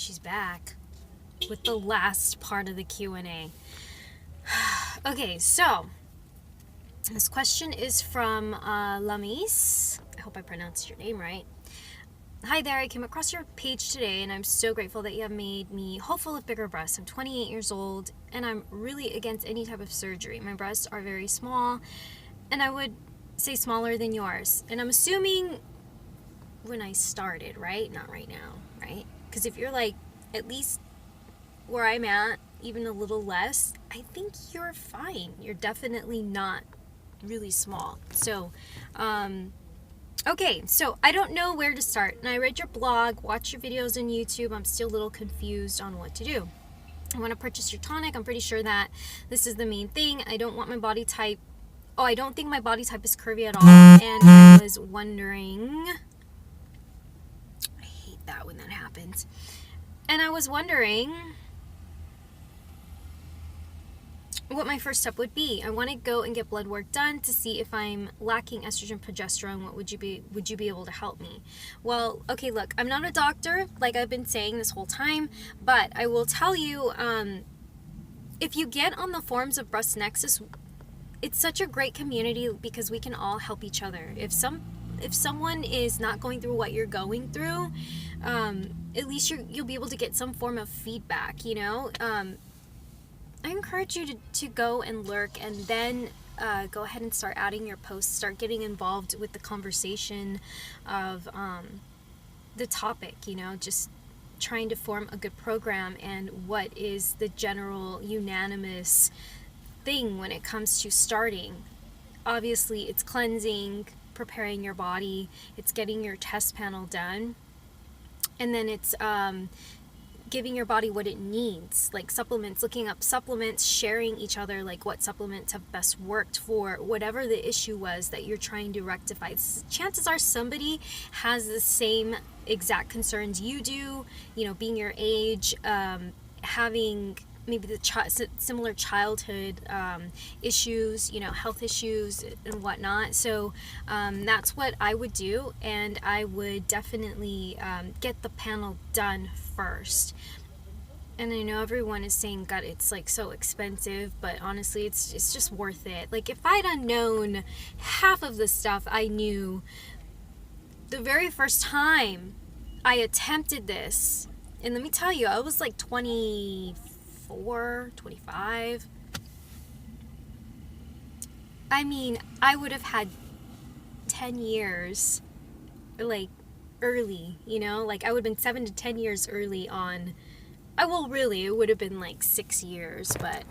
she's back with the last part of the Q&A. Okay, so this question is from Lamis. I hope I pronounced your name right. Hi there, I came across your page today and I'm so grateful that you have made me hopeful of bigger breasts. I'm 28 years old and I'm really against any type of surgery. My breasts are very small and I would say smaller than yours. And I'm assuming when I started, right? Not right now, right? Because if you're like at least where I'm at, even a little less, I think you're fine. You're definitely not really small. So, okay, so I don't know where to start. And I read your blog, watch your videos on YouTube. I'm still a little confused on what to do. I want to purchase your tonic. I'm pretty sure that this is the main thing. I don't want my body type. Oh, I don't think my body type is curvy at all. And I was wondering. I hate that when that happens. And I was wondering what my first step would be. I want to go and get blood work done to see if I'm lacking estrogen, progesterone. What would you be able to help me? Well, okay, look, I'm not a doctor, like I've been saying this whole time, but I will tell you, if you get on the forums of Breast Nexus, it's such a great community because we can all help each other. If someone is not going through what you're going through, at least you'll be able to get some form of feedback, you know? I encourage you to go and lurk and then go ahead and start adding your posts, start getting involved with the conversation of the topic, you know, just trying to form a good program and what is the general unanimous thing when it comes to starting. Obviously, it's cleansing, preparing your body, it's getting your test panel done, and then it's giving your body what it needs, like supplements, looking up supplements, sharing each other, like what supplements have best worked for whatever the issue was that you're trying to rectify. Chances are somebody has the same exact concerns you do, you know, being your age, having maybe the similar childhood issues, you know, health issues and whatnot. So that's what I would do, and I would definitely get the panel done first. And I know everyone is saying, God, it's like so expensive, but honestly, it's just worth it. Like if I'd known half of the stuff I knew the very first time I attempted this, and let me tell you, I was like 24, 25. I mean, I would have had 10 years, like, early, you know? Like, I would have been 7 to 10 years early on. Really, it would have been like 6 years, but...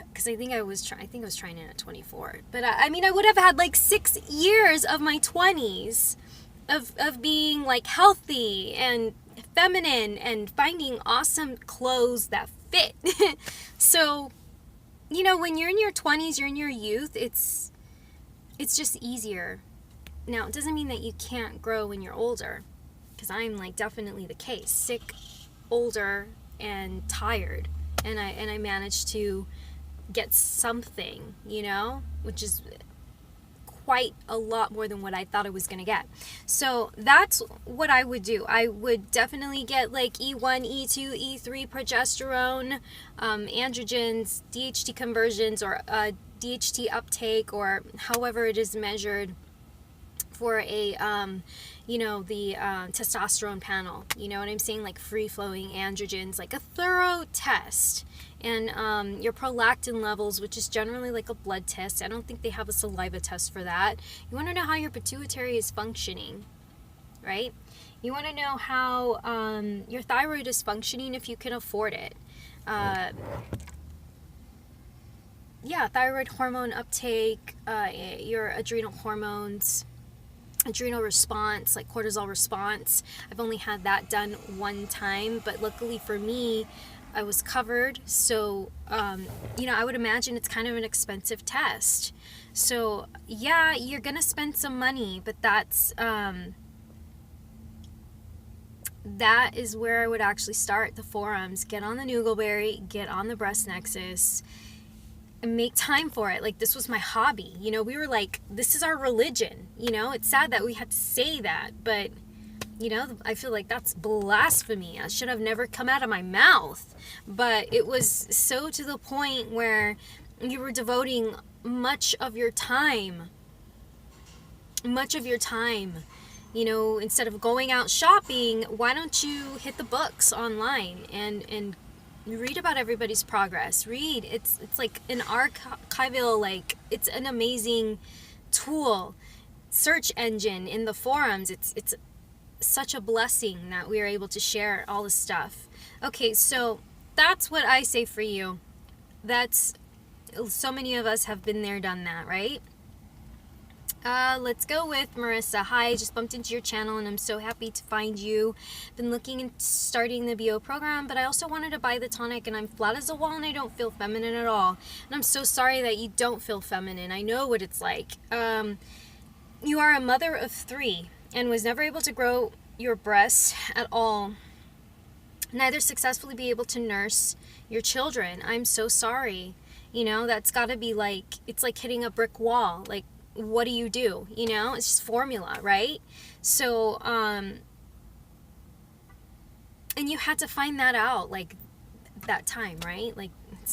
Because I think I was trying it at 24. But, I mean, I would have had like 6 years of my 20s of being, like, healthy and feminine and finding awesome clothes that fit. So, you know, when you're in your 20s, you're in your youth, it's just easier. Now, it doesn't mean that you can't grow when you're older, because I'm like definitely the case, sick, older, and tired, and I managed to get something, you know, which is quite a lot more than what I thought I was going to get. So that's what I would do. I would definitely get like E1, E2, E3 progesterone, androgens, DHT conversions, or DHT uptake, or however it is measured for a, you know, the testosterone panel. You know what I'm saying? Like free-flowing androgens, like a thorough test. And your prolactin levels, which is generally like a blood test. I don't think they have a saliva test for that. You want to know how your pituitary is functioning, right? You want to know how your thyroid is functioning if you can afford it. Yeah, thyroid hormone uptake, your adrenal hormones, adrenal response, like cortisol response. I've only had that done one time, but luckily for me, I was covered. So, you know, I would imagine it's kind of an expensive test. So, yeah, you're going to spend some money, but that's, that is where I would actually start the forums. Get on the Noogleberry, get on the Breast Nexus, and make time for it. Like, this was my hobby. You know, we were like, this is our religion. You know, it's sad that we had to say that, but I feel like that's blasphemy. It should have never come out of my mouth. But it was so to the point where you were devoting much of your time, instead of going out shopping, why don't you hit the books online and read about everybody's progress. Read. It's like an archival, like, it's an amazing tool, search engine in the forums. It's such a blessing that we are able to share all this stuff. Okay, so that's what I say for you. That's, so many of us have been there, done that, right? Let's go with Marissa. Hi, just bumped into your channel and I'm so happy to find you. Been looking into starting the BO program, but I also wanted to buy the tonic and I'm flat as a wall and I don't feel feminine at all. And I'm so sorry that you don't feel feminine. I know what it's like. You are a mother of 3 and was never able to grow your breasts at all. Neither successfully be able to nurse your children. I'm so sorry. That's gotta be like, it's like hitting a brick wall. Like, what do you do? It's just formula, right? So, and you had to find that out, like, that time, right? Like,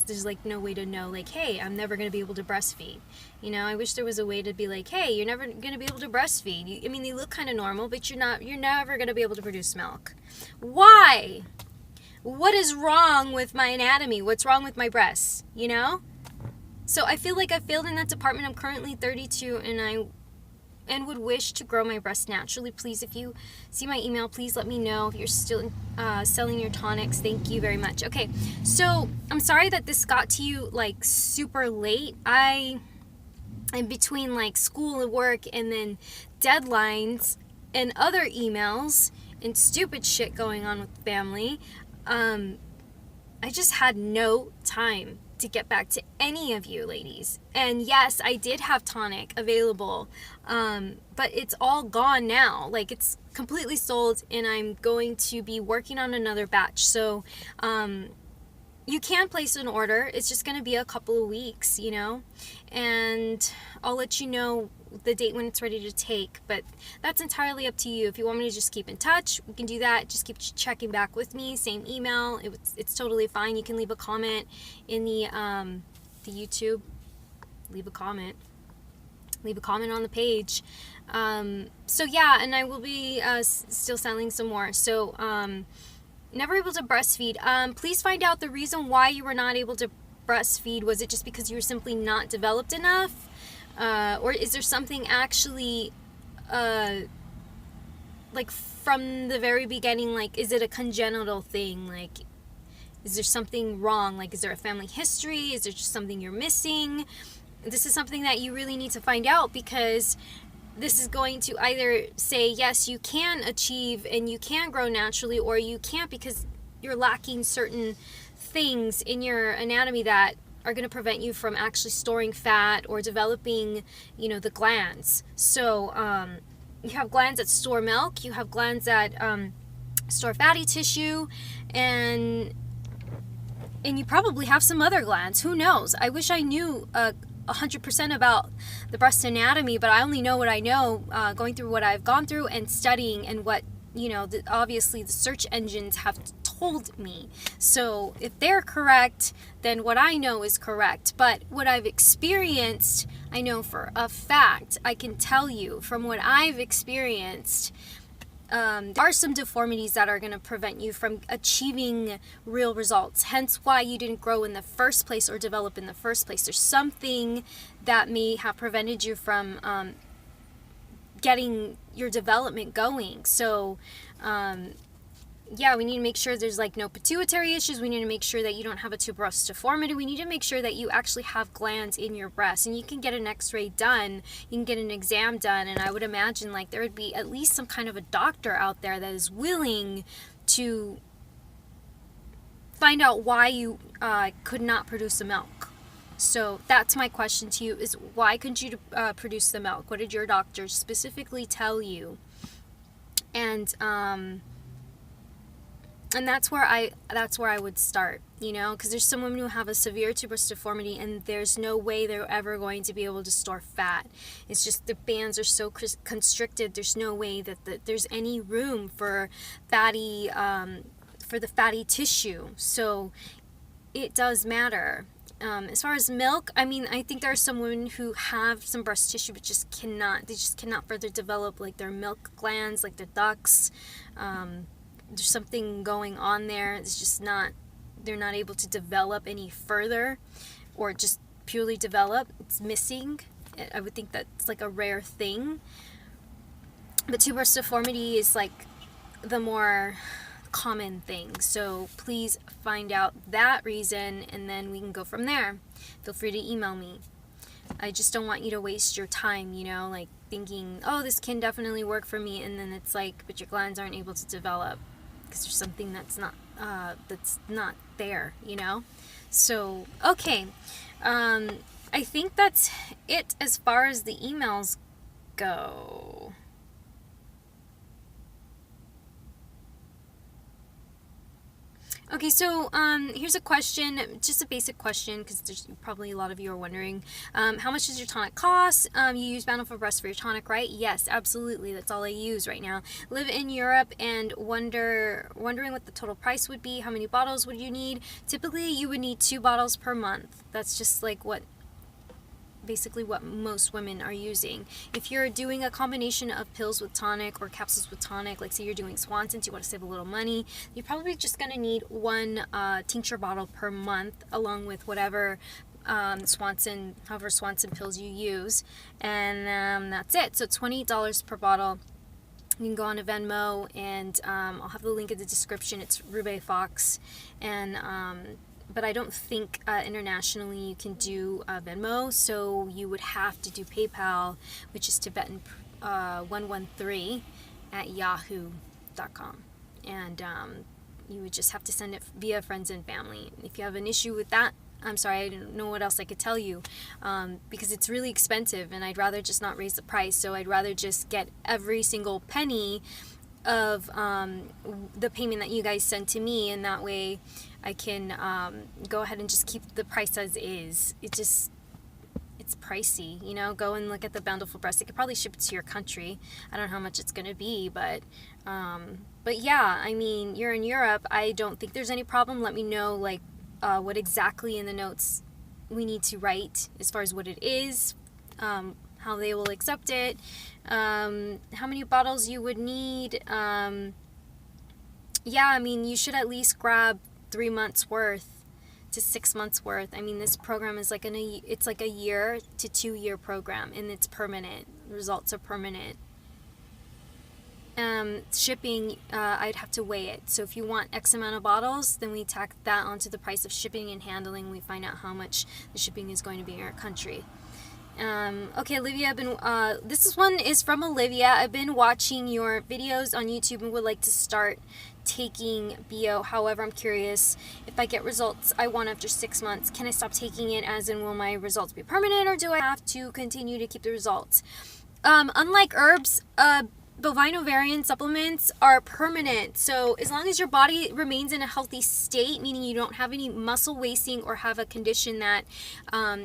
there's like no way to know, like, hey, I'm never going to be able to breastfeed. I wish there was a way to be like, hey, you're never going to be able to breastfeed. They look kind of normal, but you're never going to be able to produce milk. Why? What is wrong with my anatomy? What's wrong with my breasts? So I feel like I failed in that department. I'm currently 32 and would wish to grow my breasts naturally. Please, if you see my email, please let me know if you're still selling your tonics. Thank you very much. Okay, so I'm sorry that this got to you like super late. I'm between like school and work and then deadlines and other emails and stupid shit going on with family. I just had no time to get back to any of you ladies. And yes, I did have tonic available, but it's all gone now. Like, it's completely sold and I'm going to be working on another batch. So you can place an order. It's just going to be a couple of weeks, and I'll let you know the date when it's ready to take, but that's entirely up to you. If you want me to just keep in touch, we can do that. Just keep checking back with me. Same email. It's totally fine. You can leave a comment in the YouTube. Leave a comment on the page. So yeah, and I will be still selling some more. So never able to breastfeed. Please find out the reason why you were not able to breastfeed. Was it just because you were simply not developed enough? Or is there something actually, like, from the very beginning, like, is it a congenital thing? Like, is there something wrong? Like, is there a family history? Is there just something you're missing? This is something that you really need to find out, because this is going to either say, yes, you can achieve and you can grow naturally, or you can't because you're lacking certain things in your anatomy that are going to prevent you from actually storing fat or developing, the glands. So you have glands that store milk, you have glands that store fatty tissue, and you probably have some other glands. Who knows? I wish I knew 100% about the breast anatomy, but I only know what I know going through what I've gone through and studying, and what obviously the search engines have told me. So if they're correct, then what I know is correct. But what I've experienced, I know for a fact. I can tell you from what I've experienced, there are some deformities that are going to prevent you from achieving real results. Hence why you didn't grow in the first place or develop in the first place. There's something that may have prevented you from getting your development going. So yeah, we need to make sure there's like no pituitary issues. We need to make sure that you don't have a tuberous deformity. We need to make sure that you actually have glands in your breast, and you can get an x-ray done, you can get an exam done, and I would imagine like there would be at least some kind of a doctor out there that is willing to find out why you could not produce the milk. So that's my question to you, is why couldn't you produce the milk? What did your doctor specifically tell you? And And that's where I would start, you know, because there's some women who have a severe tuberous deformity and there's no way they're ever going to be able to store fat. It's just the bands are so constricted. There's no way that there's any room for fatty for the fatty tissue. So it does matter. As far as milk, I mean, I think there are some women who have some breast tissue but just cannot further develop like their milk glands, like their ducts. There's something going on there. It's just they're not able to develop any further or just purely develop. It's missing. I would think that's like a rare thing. But tuberous deformity is like the more common thing. So please find out that reason and then we can go from there. Feel free to email me. I just don't want you to waste your time, you know, like thinking, oh, this can definitely work for me, and then it's like, but your glands aren't able to develop because there's something that's not there, you know. So okay, I think that's it as far as the emails go. Okay, so here's a question, just a basic question, because there's probably a lot of you are wondering. How much does your tonic cost? You use Bountiful Breast for your tonic, right? Yes, absolutely. That's all I use right now. Live in Europe and wondering what the total price would be. How many bottles would you need? Typically, you would need 2 bottles per month. That's just like basically what most women are using. If you're doing a combination of pills with tonic or capsules with tonic, like say you're doing Swanson's, you want to save a little money, you're probably just going to need 1 tincture bottle per month along with whatever Swanson pills you use, and that's it. So $20 per bottle. You can go on to Venmo, and I'll have the link in the description. It's Rube Fox, and but I don't think internationally you can do Venmo, so you would have to do PayPal, which is Tibetan 113 at yahoo.com. And you would just have to send it via friends and family. If you have an issue with that, I'm sorry, I don't know what else I could tell you, because it's really expensive, and I'd rather just not raise the price. So I'd rather just get every single penny of the payment that you guys send to me, and that way I can go ahead and just keep the price as is. It's pricey, you know. Go and look at the Bountiful Breast. They could probably ship it to your country. I don't know how much it's going to be, but yeah, I mean, you're in Europe. I don't think there's any problem. Let me know, like, what exactly in the notes we need to write as far as what it is, how they will accept it, how many bottles you would need. Yeah, I mean, you should at least grab 3 months worth to 6 months worth. I mean, this program is like it's like a year to 2 year program, and it's permanent. The results are permanent. Shipping, I'd have to weigh it. So if you want X amount of bottles, then we tack that onto the price of shipping and handling. We find out how much the shipping is going to be in our country. Okay, Olivia, this one is from Olivia. I've been watching your videos on YouTube and would like to start taking BO. However, I'm curious, if I get results I want after 6 months, can I stop taking it, as in will my results be permanent, or do I have to continue to keep the results? Unlike herbs, bovine ovarian supplements are permanent. So as long as your body remains in a healthy state, meaning you don't have any muscle wasting or have a condition that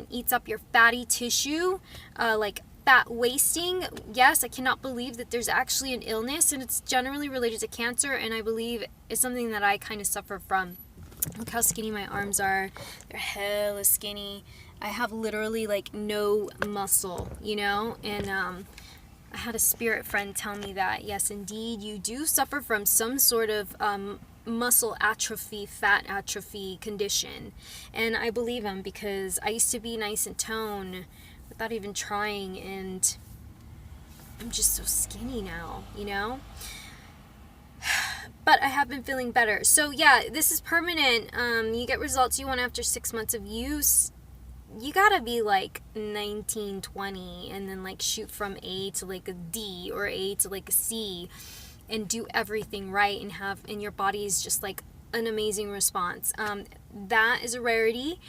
eats up your fatty tissue, like fat wasting, yes, I cannot believe that there's actually an illness, and it's generally related to cancer, and I believe it's something that I kind of suffer from. Look how skinny my arms are. They're hella skinny. I have literally like no muscle, you know, and I had a spirit friend tell me that, yes, indeed, you do suffer from some sort of muscle atrophy, fat atrophy condition. And I believe him, because I used to be nice and toned without even trying, and I'm just so skinny now, you know? But I have been feeling better. So yeah, this is permanent. You get results you want after 6 months of use. You gotta be like 19, 20, and then like shoot from A to like a D or A to like a C, and do everything right, and your body is just like an amazing response. That is a rarity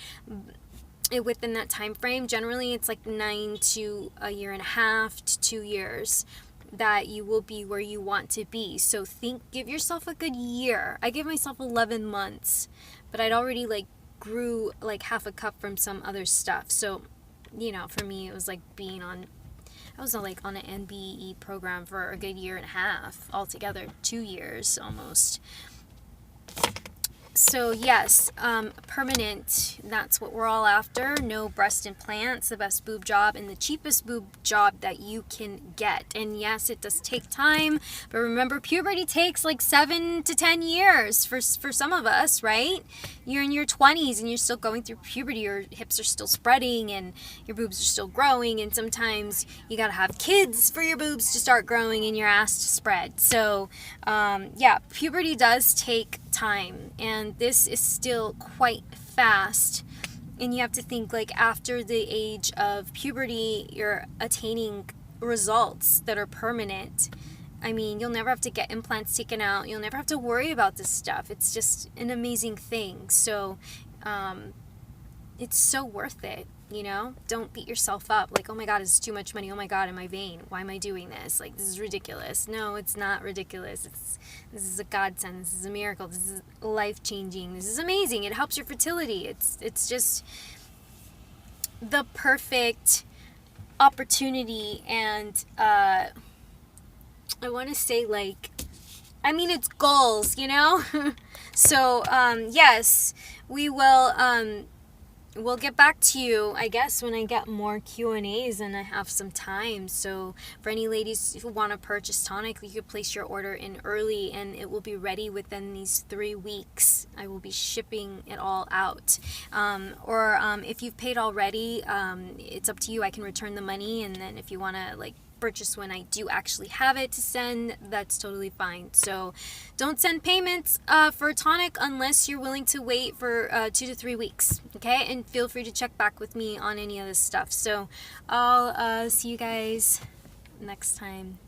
within that time frame. Generally, it's like 9 to a year and a half to 2 years that you will be where you want to be. So give yourself a good year. I gave myself 11 months, but I'd already like grew like half a cup from some other stuff. So, you know, for me, it was like I was like on an NBE program for a good year and a half altogether, 2 years almost. So yes, permanent, that's what we're all after. No breast implants, the best boob job and the cheapest boob job that you can get. And yes, it does take time, but remember, puberty takes like 7 to 10 years for some of us, right? You're in your 20s and you're still going through puberty. Your hips are still spreading and your boobs are still growing, and sometimes you gotta have kids for your boobs to start growing and your ass to spread. So yeah, puberty does take time, and this is still quite fast. And you have to think, like, after the age of puberty, you're attaining results that are permanent. I mean, you'll never have to get implants taken out. You'll never have to worry about this stuff. It's just an amazing thing. So it's so worth it, you know? Don't beat yourself up like, oh my God, it's too much money. Oh my God, am I vain? Why am I doing this? Like, this is ridiculous. No, it's not ridiculous. This is a godsend. This is a miracle. This is life-changing. This is amazing. It helps your fertility. It's just the perfect opportunity. And I want to say, like, I mean, it's goals, you know? So, yes, we will... we'll get back to you, I guess, when I get more Q&As and I have some time. So for any ladies who want to purchase tonic, you could place your order in early and it will be ready within these 3 weeks. I will be shipping it all out. Or if you've paid already, it's up to you. I can return the money, and then if you want to like purchase when I do actually have it to send, that's totally fine. So don't send payments for tonic unless you're willing to wait for 2 to 3 weeks, okay? And feel free to check back with me on any of this stuff. So I'll see you guys next time.